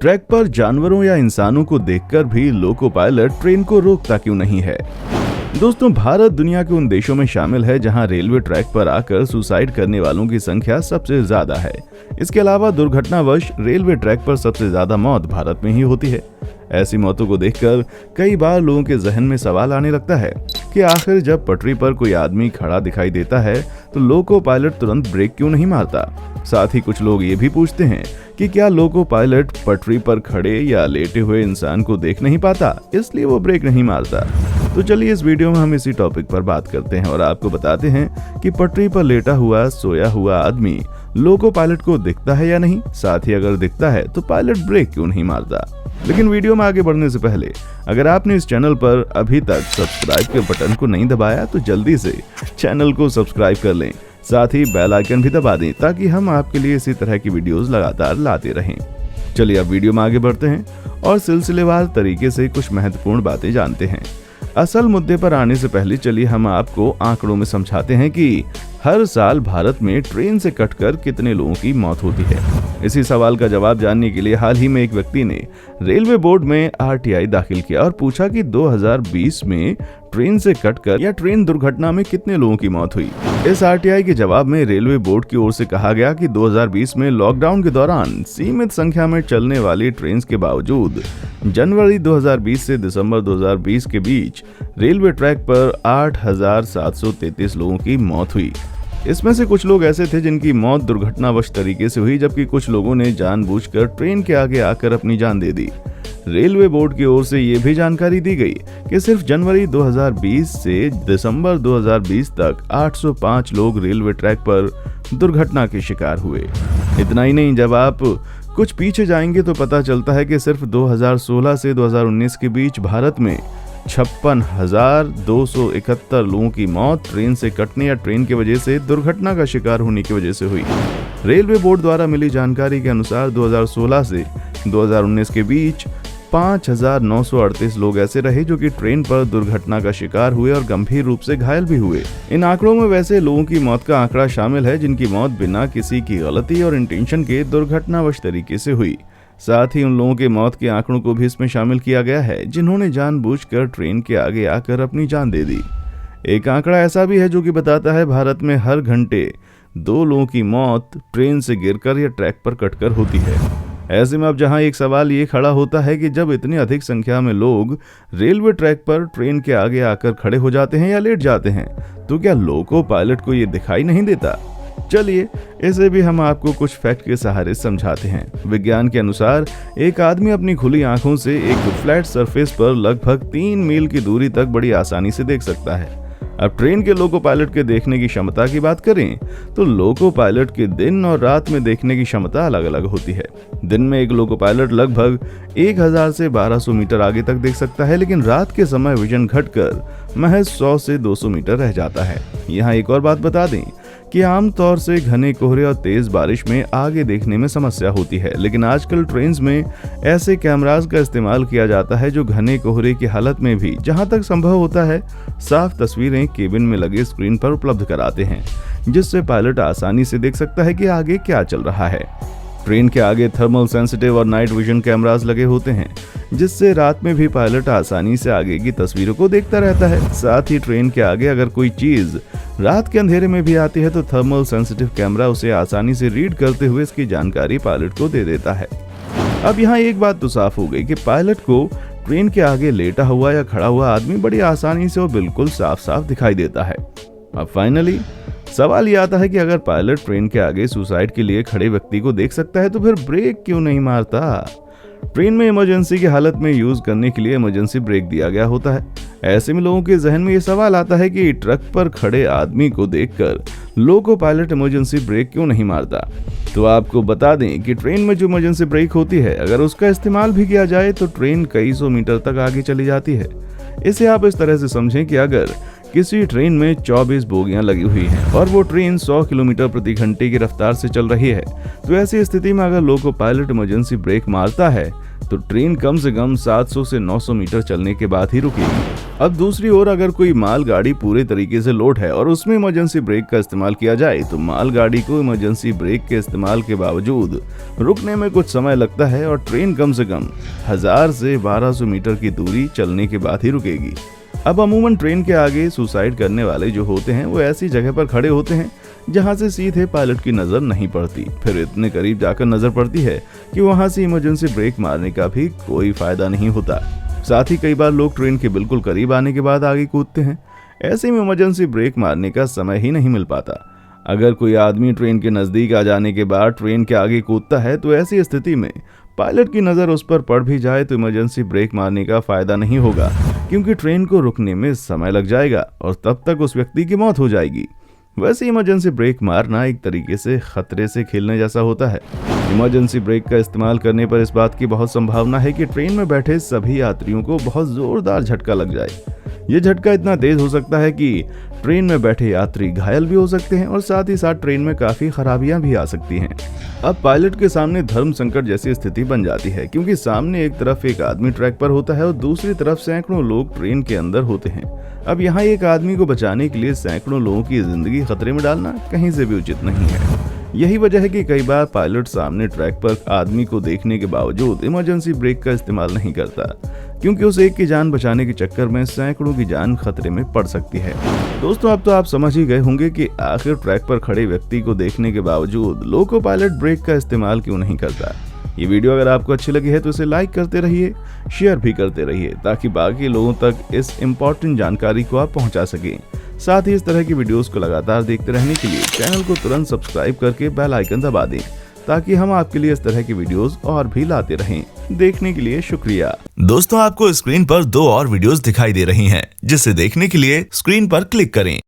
Track पर जानवरों या इंसानों को देखकर भी लोको पायलट ट्रेन को रोकता क्यों नहीं है। दोस्तों, भारत दुनिया के उन देशों में शामिल है जहां रेलवे ट्रैक पर आकर सुसाइड करने वालों की संख्या सबसे ज्यादा है। इसके अलावा दुर्घटनावश रेलवे ट्रैक पर सबसे ज्यादा मौत भारत में ही होती है। ऐसी मौतों को देखकर कई बार लोगों के जहन में सवाल आने लगता है कि आखिर जब पटरी पर कोई आदमी खड़ा दिखाई देता है तो लोको पायलट तुरंत ब्रेक क्यों नहीं मारता। साथ ही कुछ लोग ये भी पूछते हैं कि क्या लोको पायलट पटरी पर खड़े या लेटे हुए इंसान को देख नहीं पाता, इसलिए वो ब्रेक नहीं मारता। तो चलिए इस वीडियो में हम इसी टॉपिक पर बात करते हैं और आपको बताते हैं कि पटरी पर लेटा हुआ सोया हुआ आदमी लोको पायलट को दिखता है या नहीं। साथ ही अगर दिखता है तो पायलट ब्रेक क्यों नहीं मारता। लेकिन वीडियो में आगे बढ़ने से पहले अगर आपने इस चैनल पर अभी तक सब्सक्राइब के बटन को नहीं दबाया तो जल्दी से चैनल को सब्सक्राइब कर लें। साथ ही बेल आइकन भी दबा दें ताकि हम आपके लिए इसी तरह की वीडियोस लगातार लाते रहें। चलिए अब वीडियो में आगे बढ़ते हैं और सिलसिलेवार तरीके से कुछ महत्वपूर्ण बातें जानते हैं। असल मुद्दे पर आने से पहले चलिए हम आपको आंकड़ों में समझाते हैं कि हर साल भारत में ट्रेन से कटकर कितने लोगों की मौत होती है। इसी सवाल का जवाब जानने के लिए हाल ही में एक व्यक्ति ने रेलवे बोर्ड में आरटीआई दाखिल किया और पूछा कि 2020 में ट्रेन से कटकर या ट्रेन दुर्घटना में कितने लोगों की मौत हुई। इस आरटीआई के जवाब में रेलवे बोर्ड की ओर से कहा गया कि 2020 में लॉकडाउन के दौरान सीमित संख्या में चलने वाली ट्रेन के बावजूद जनवरी 2020 से दिसंबर 2020 के बीच रेलवे ट्रैक पर 8,733 लोगों की मौत हुई। इसमें से कुछ लोग ऐसे थे जिनकी मौत दुर्घटनावश तरीके से हुई, जबकि कुछ लोगों ने जानबूझकर ट्रेन के आगे आकर अपनी जान दे दी। रेलवे बोर्ड की ओर से ये भी जानकारी दी गई कि सिर्फ जनवरी 2020 से दिसंबर 2020 तक 805 लोग रेलवे ट्रैक पर दुर्घटना के शिकार हुए। इतना ही नहीं, जब आप कुछ पीछे जाएंगे तो पता चलता है कि सिर्फ 2016 से 2019 के बीच भारत में 56,271 लोगों की मौत ट्रेन से कटने या ट्रेन की वजह से दुर्घटना का शिकार होने की वजह से हुई। रेलवे बोर्ड द्वारा मिली जानकारी के अनुसार 2016 से 2019 के बीच 5,938 लोग ऐसे रहे जो कि ट्रेन पर दुर्घटना का शिकार हुए और गंभीर रूप से घायल भी हुए। इन आंकड़ों में वैसे लोगों की मौत का आंकड़ा शामिल है जिनकी मौत बिना किसी की गलती और इंटेंशन के दुर्घटनावश तरीके से हुई। साथ ही उन लोगों के मौत के आंकड़ों को भी इसमें शामिल किया गया है जिन्होंने जानबूझकर ट्रेन के आगे आकर अपनी जान दे दी। एक आंकड़ा ऐसा भी है जो कि बताता है भारत में हर घंटे 2 लोगों की मौत ट्रेन से गिरकर या ट्रैक पर कटकर होती है। ऐसे में अब जहां एक सवाल ये खड़ा होता है कि जब इतनी अधिक संख्या में लोग रेलवे ट्रैक पर ट्रेन के आगे आकर खड़े हो जाते हैं या लेट जाते हैं तो क्या लोको पायलट को ये दिखाई नहीं देता। चलिए इसे भी हम आपको कुछ फैक्ट के सहारे समझाते हैं। विज्ञान के अनुसार एक आदमी अपनी खुली आंखों से एक फ्लैट सरफेस पर लगभग 3 मील की दूरी तक बड़ी आसानी से देख सकता है। अब ट्रेन के लोको पायलट के देखने की क्षमता की बात करें तो लोको पायलट के दिन और रात में देखने की क्षमता अलग अलग होती है। दिन में एक लोको पायलट लगभग 1000 से 1200 मीटर आगे तक देख सकता है, लेकिन रात के समय विजन घटकर महज 100 से 200 मीटर रह जाता है। यहाँ एक और बात बता दें कि आमतौर से घने कोहरे और तेज बारिश में आगे देखने में समस्या होती है, लेकिन आजकल ट्रेन्स में ऐसे कैमरास का इस्तेमाल किया जाता है जो घने कोहरे की हालत में भी जहां तक संभव होता है साफ तस्वीरें केबिन में लगे स्क्रीन पर उपलब्ध कराते हैं, जिससे पायलट आसानी से देख सकता है कि आगे क्या चल रहा है। ट्रेन के आगे थर्मल सेंसिटिव और नाइट विजन कैमरास लगे होते हैं, जिससे रात में भी पायलट आसानी से आगे की तस्वीरों को देखता रहता है। साथ ही ट्रेन के आगे अगर कोई चीज रात के अंधेरे में भी आती है तो थर्मल सेंसिटिव कैमरा उसे आसानी से रीड करते हुए इसकी जानकारी पायलट को दे देता है। अब यहाँ एक बात तो साफ हो गई कि पायलट को ट्रेन के आगे लेटा हुआ या खड़ा हुआ आदमी बड़ी आसानी से और बिल्कुल साफ साफ दिखाई देता है। अब फाइनली सवाल ये आता है कि अगर पायलट ट्रेन के आगे सुसाइड के लिए खड़े व्यक्ति को देख सकता है तो फिर ब्रेक क्यों नहीं मारता। ट्रेन में इमरजेंसी की हालत में यूज करने के लिए इमरजेंसी ब्रेक दिया गया होता है। ऐसे में लोगों के जहन में ये सवाल आता है कि ट्रक पर खड़े आदमी को देखकर लोको पायलट इमरजेंसी ब्रेक क्यों नहीं मारता। तो आपको बता दें कि ट्रेन में जो इमरजेंसी ब्रेक होती है अगर उसका इस्तेमाल भी किया जाए तो ट्रेन कई सौ मीटर तक आगे चली जाती है। इसे आप इस तरह से समझें कि अगर किसी ट्रेन में 24 बोगियां लगी हुई हैं और वो ट्रेन 100 किलोमीटर प्रति घंटे की रफ्तार से चल रही है तो ऐसी स्थिति में अगर लोको पायलट इमरजेंसी ब्रेक मारता है तो ट्रेन कम से कम 700 से 900 मीटर चलने के बाद ही रुकेगी। अब दूसरी ओर अगर कोई मालगाड़ी पूरे तरीके से लोड है और उसमें इमरजेंसी ब्रेक का इस्तेमाल किया जाए तो मालगाड़ी को इमरजेंसी ब्रेक के इस्तेमाल के बावजूद रुकने में कुछ समय लगता है और ट्रेन कम से कम 1000 से 1200 मीटर की दूरी चलने के बाद ही रुकेगी। अब अमूमन ट्रेन के आगे सुसाइड करने वाले जो होते हैं वो ऐसी जगह पर खड़े होते हैं जहां से सीधे पायलट की नजर नहीं पड़ती, फिर इतने करीब जाकर नजर पड़ती है कि वहां से इमरजेंसी ब्रेक मारने का भी कोई फायदा नहीं होता। साथ ही कई बार लोग ट्रेन के बिल्कुल करीब आने के बाद आगे कूदते हैं। ऐसे में इमरजेंसी ब्रेक मारने का समय ही नहीं मिल पाता। अगर कोई आदमी ट्रेन के नजदीक आ जाने के बाद ट्रेन के आगे कूदता है तो ऐसी स्थिति में पायलट की नजर उस पर पड़ भी जाए तो इमरजेंसी ब्रेक मारने का फायदा नहीं होगा, क्योंकि ट्रेन को रुकने में समय लग जाएगा और तब तक उस व्यक्ति की मौत हो जाएगी। वैसे इमरजेंसी ब्रेक मारना एक तरीके से खतरे से खेलने जैसा होता है। इमरजेंसी ब्रेक का इस्तेमाल करने पर इस बात की बहुत संभावना है कि ट्रेन में बैठे सभी यात्रियों को बहुत जोरदार झटका लग जाए। ये झटका इतना तेज हो सकता है कि ट्रेन में बैठे यात्री घायल भी हो सकते हैं और साथ ही साथ ट्रेन में काफी खराबियां भी आ सकती हैं। अब पायलट के सामने धर्म संकट जैसी स्थिति बन जाती है, क्योंकि सामने एक तरफ एक आदमी ट्रैक पर होता है और दूसरी तरफ सैकड़ों लोग ट्रेन के अंदर होते हैं। अब यहाँ एक आदमी को बचाने के लिए सैकड़ों लोगों की जिंदगी खतरे में डालना कहीं से भी उचित नहीं है। यही वजह है कि कई बार पायलट सामने ट्रैक पर आदमी को देखने के बावजूद इमरजेंसी ब्रेक का इस्तेमाल नहीं करता, क्योंकि उस एक की जान बचाने के चक्कर में सैकड़ों की जान खतरे में पड़ सकती है। दोस्तों, अब तो आप समझ ही गए होंगे कि आखिर ट्रैक पर खड़े व्यक्ति को देखने के बावजूद लोको पायलट ब्रेक का इस्तेमाल क्यों नहीं करता। ये वीडियो अगर आपको अच्छी लगी है तो इसे लाइक करते रहिए, शेयर भी करते रहिए, ताकि बाकी लोगों तक इस इम्पोर्टेंट जानकारी को आप पहुंचा सकें। साथ ही इस तरह की वीडियोस को लगातार देखते रहने के लिए चैनल को तुरंत सब्सक्राइब करके बेल आइकन दबा दें, ताकि हम आपके लिए इस तरह की वीडियोस और भी लाते रहें। देखने के लिए शुक्रिया। दोस्तों, आपको स्क्रीन पर 2 और वीडियोस दिखाई दे रही हैं, जिसे देखने के लिए स्क्रीन पर क्लिक करें।